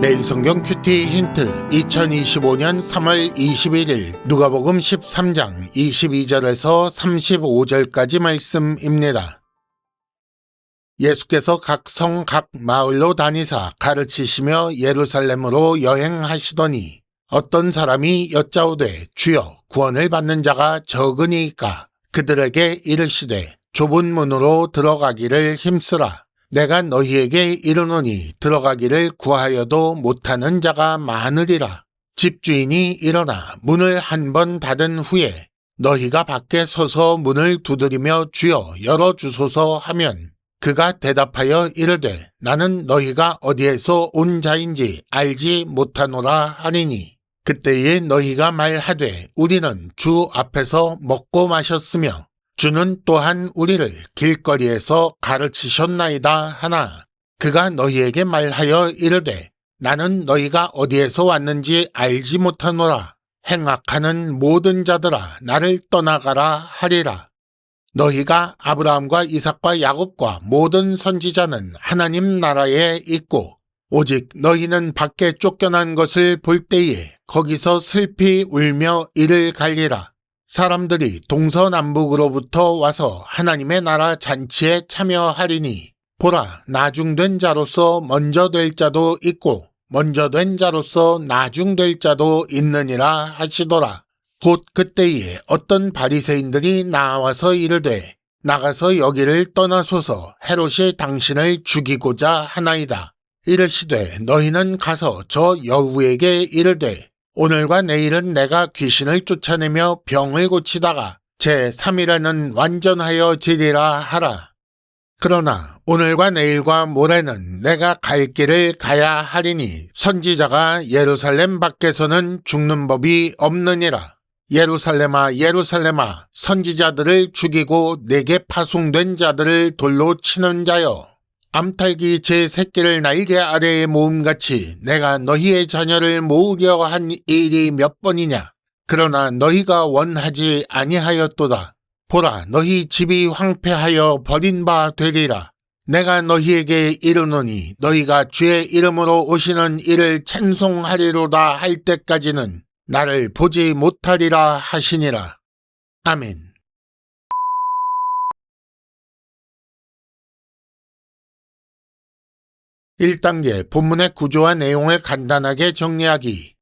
매일 성경 큐티 힌트 2025년 3월 21일 누가복음 13장 22절에서 35절까지 말씀입니다. 예수께서 각 성 각 마을로 다니사 가르치시며 예루살렘으로 여행하시더니 어떤 사람이 여짜오되 주여 구원을 받는 자가 적으니이까 그들에게 이르시되 좁은 문으로 들어가기를 힘쓰라. 내가 너희에게 이르노니 들어가기를 구하여도 못하는 자가 많으리라. 집주인이 일어나 문을 한 번 닫은 후에 너희가 밖에 서서 문을 두드리며 주여 열어주소서 하면 그가 대답하여 이르되 나는 너희가 어디에서 온 자인지 알지 못하노라 하니니 그때에 너희가 말하되 우리는 주 앞에서 먹고 마셨으며 주는 또한 우리를 길거리에서 가르치셨나이다 하나 그가 너희에게 말하여 이르되 나는 너희가 어디에서 왔는지 알지 못하노라. 행악하는 모든 자들아 나를 떠나가라 하리라. 너희가 아브라함과 이삭과 야곱과 모든 선지자는 하나님 나라에 있고 오직 너희는 밖에 쫓겨난 것을 볼 때에 거기서 슬피 울며 이를 갈리라. 사람들이 동서남북으로부터 와서 하나님의 나라 잔치에 참여하리니 보라 나중된 자로서 먼저 될 자도 있고 먼저 된 자로서 나중될 자도 있느니라 하시더라. 곧 그때에 어떤 바리새인들이 나와서 이르되 나가서 여기를 떠나소서 헤롯이 당신을 죽이고자 하나이다. 이르시되 너희는 가서 저 여우에게 이르되 오늘과 내일은 내가 귀신을 쫓아내며 병을 고치다가 제3일에는 완전하여 지리라 하라. 그러나 오늘과 내일과 모레는 내가 갈 길을 가야 하리니 선지자가 예루살렘 밖에서는 죽는 법이 없느니라. 예루살렘아 예루살렘아 선지자들을 죽이고 내게 파송된 자들을 돌로 치는 자여 암탉이 제 새끼를 날개 아래에 모음같이 내가 너희의 자녀를 모으려 한 일이 몇 번이냐. 그러나 너희가 원하지 아니하였도다. 보라 너희 집이 황폐하여 버린 바 되리라. 내가 너희에게 이르노니 너희가 주의 이름으로 오시는 이를 찬송하리로다 할 때까지는 나를 보지 못하리라 하시니라. 아멘. 1단계 본문의 구조와 내용을 간단하게 정리하기.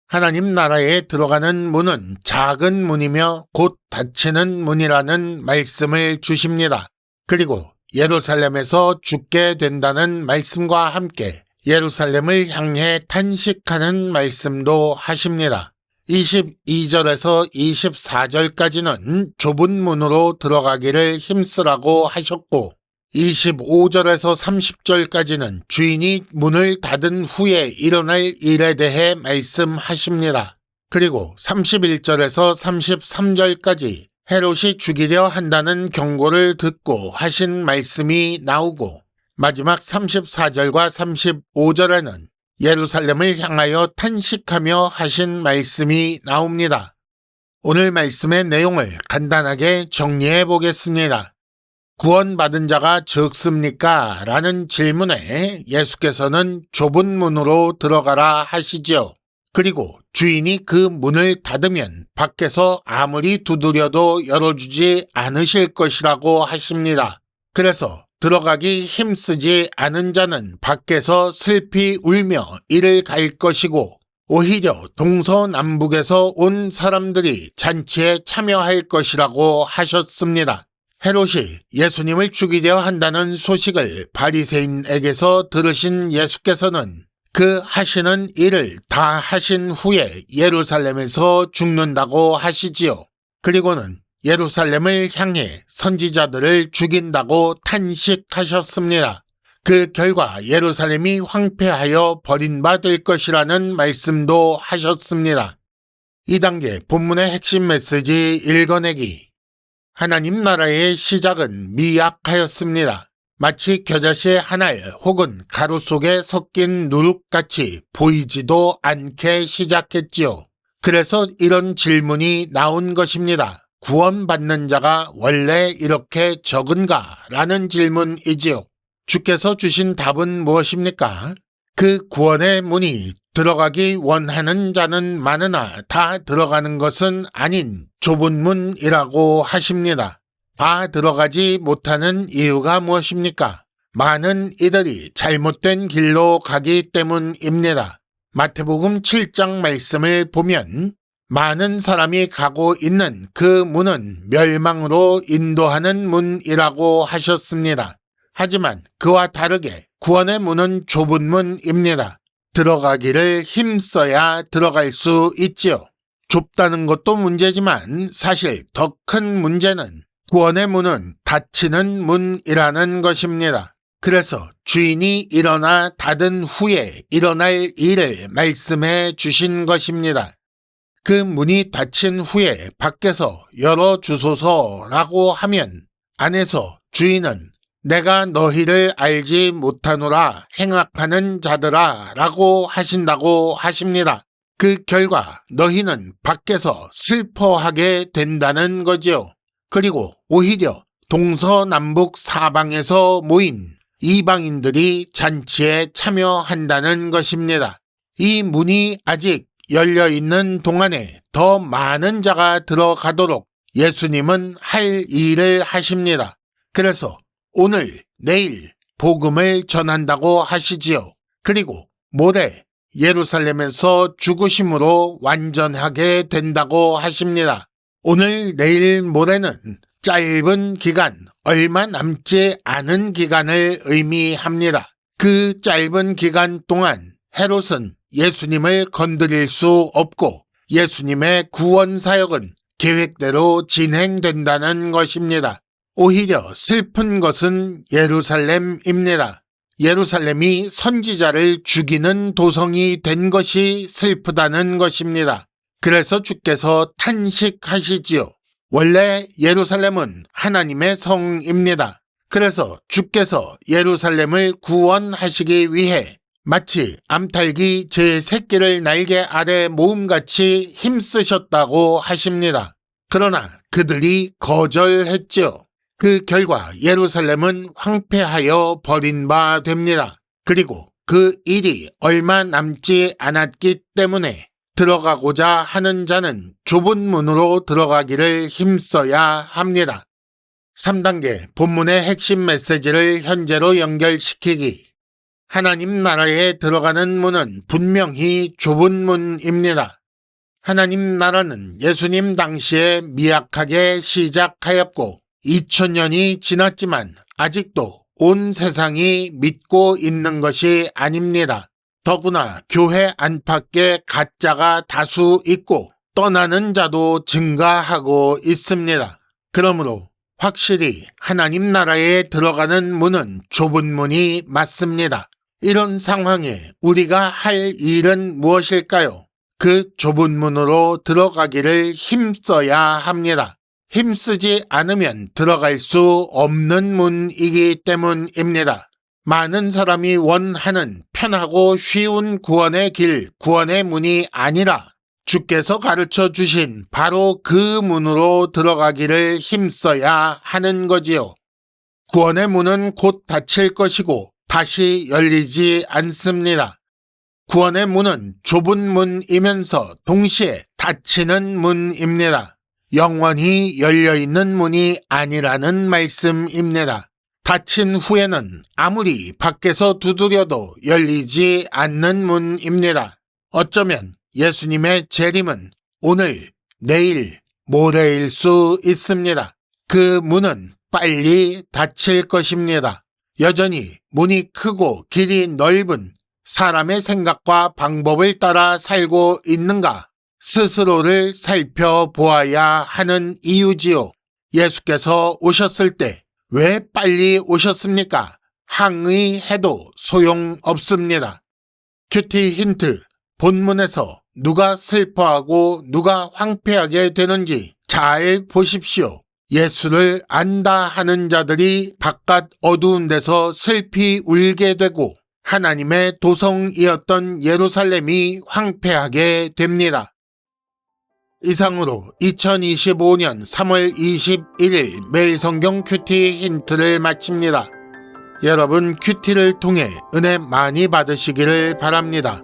하나님 나라에 들어가는 문은 작은 문이며 곧 닫히는 문이라는 말씀을 주십니다. 그리고 예루살렘에서 죽게 된다는 말씀과 함께 예루살렘을 향해 탄식하는 말씀도 하십니다. 22절에서 24절까지는 좁은 문으로 들어가기를 힘쓰라고 하셨고 25절에서 30절까지는 주인이 문을 닫은 후에 일어날 일에 대해 말씀하십니다. 그리고 31절에서 33절까지 헤롯이 죽이려 한다는 경고를 듣고 하신 말씀이 나오고 마지막 34절과 35절에는 예루살렘을 향하여 탄식하며 하신 말씀이 나옵니다. 오늘 말씀의 내용을 간단하게 정리해 보겠습니다. 구원받은 자가 적습니까? 라는 질문에 예수께서는 좁은 문으로 들어가라 하시지요. 그리고 주인이 그 문을 닫으면 밖에서 아무리 두드려도 열어주지 않으실 것이라고 하십니다. 그래서 들어가기 힘쓰지 않은 자는 밖에서 슬피 울며 이를 갈 것이고 오히려 동서남북에서 온 사람들이 잔치에 참여할 것이라고 하셨습니다. 헤롯이 예수님을 죽이려 한다는 소식을 바리새인에게서 들으신 예수께서는 그 하시는 일을 다 하신 후에 예루살렘에서 죽는다고 하시지요. 그리고는 예루살렘을 향해 선지자들을 죽인다고 탄식하셨습니다. 그 결과 예루살렘이 황폐하여 버림받을 것이라는 말씀도 하셨습니다. 2단계 본문의 핵심 메시지 읽어내기. 하나님 나라의 시작은 미약하였습니다. 마치 겨자씨의 한 알 혹은 가루 속에 섞인 누룩같이 보이지도 않게 시작했지요. 그래서 이런 질문이 나온 것입니다. 구원받는 자가 원래 이렇게 적은가? 라는 질문이지요. 주께서 주신 답은 무엇입니까? 그 구원의 문이 들어가기 원하는 자는 많으나 다 들어가는 것은 아닌 좁은 문이라고 하십니다. 다 들어가지 못하는 이유가 무엇입니까? 많은 이들이 잘못된 길로 가기 때문입니다. 마태복음 7장 말씀을 보면 많은 사람이 가고 있는 그 문은 멸망으로 인도하는 문이라고 하셨습니다. 하지만 그와 다르게 구원의 문은 좁은 문입니다. 들어가기를 힘써야 들어갈 수 있지요. 좁다는 것도 문제지만 사실 더 큰 문제는 구원의 문은 닫히는 문이라는 것입니다. 그래서 주인이 일어나 닫은 후에 일어날 일을 말씀해 주신 것입니다. 그 문이 닫힌 후에 밖에서 열어주소서라고 하면 안에서 주인은 내가 너희를 알지 못하노라 행악하는 자들아 라고 하신다고 하십니다. 그 결과 너희는 밖에서 슬퍼하게 된다는 거지요. 그리고 오히려 동서남북 사방에서 모인 이방인들이 잔치에 참여한다는 것입니다. 이 문이 아직 열려있는 동안에 더 많은 자가 들어가도록 예수님은 할 일을 하십니다. 그래서 오늘, 내일 복음을 전한다고 하시지요. 그리고 모레 예루살렘에서 죽으심으로 완전하게 된다고 하십니다. 오늘, 내일, 모레는 짧은 기간, 얼마 남지 않은 기간을 의미합니다. 그 짧은 기간 동안 헤롯은 예수님을 건드릴 수 없고 예수님의 구원 사역은 계획대로 진행된다는 것입니다. 오히려 슬픈 것은 예루살렘입니다. 예루살렘이 선지자를 죽이는 도성이 된 것이 슬프다는 것입니다. 그래서 주께서 탄식하시지요. 원래 예루살렘은 하나님의 성입니다. 그래서 주께서 예루살렘을 구원하시기 위해 마치 암탉이 제 새끼를 날개 아래 모음같이 힘쓰셨다고 하십니다. 그러나 그들이 거절했지요. 그 결과 예루살렘은 황폐하여 버린 바 됩니다. 그리고 그 일이 얼마 남지 않았기 때문에 들어가고자 하는 자는 좁은 문으로 들어가기를 힘써야 합니다. 3단계 본문의 핵심 메시지를 현재로 연결시키기. 하나님 나라에 들어가는 문은 분명히 좁은 문입니다. 하나님 나라는 예수님 당시에 미약하게 시작하였고 2000년이 지났지만 아직도 온 세상이 믿고 있는 것이 아닙니다. 더구나 교회 안팎에 가짜가 다수 있고 떠나는 자도 증가하고 있습니다. 그러므로 확실히 하나님 나라에 들어가는 문은 좁은 문이 맞습니다. 이런 상황에 우리가 할 일은 무엇일까요? 그 좁은 문으로 들어가기를 힘써야 합니다. 힘쓰지 않으면 들어갈 수 없는 문이기 때문입니다. 많은 사람이 원하는 편하고 쉬운 구원의 길, 구원의 문이 아니라 주께서 가르쳐 주신 바로 그 문으로 들어가기를 힘써야 하는 거지요. 구원의 문은 곧 닫힐 것이고 다시 열리지 않습니다. 구원의 문은 좁은 문이면서 동시에 닫히는 문입니다. 영원히 열려있는 문이 아니라는 말씀입니다. 닫힌 후에는 아무리 밖에서 두드려도 열리지 않는 문입니다. 어쩌면 예수님의 재림은 오늘, 내일, 모레일 수 있습니다. 그 문은 빨리 닫힐 것입니다. 여전히 문이 크고 길이 넓은 사람의 생각과 방법을 따라 살고 있는가 스스로를 살펴보아야 하는 이유지요. 예수께서 오셨을 때 왜 빨리 오셨습니까? 항의해도 소용없습니다. 큐티 힌트, 본문에서 누가 슬퍼하고 누가 황폐하게 되는지 잘 보십시오. 예수를 안다 하는 자들이 바깥 어두운 데서 슬피 울게 되고 하나님의 도성이었던 예루살렘이 황폐하게 됩니다. 이상으로 2025년 3월 21일 매일성경 큐티 힌트를 마칩니다. 여러분 큐티를 통해 은혜 많이 받으시기를 바랍니다.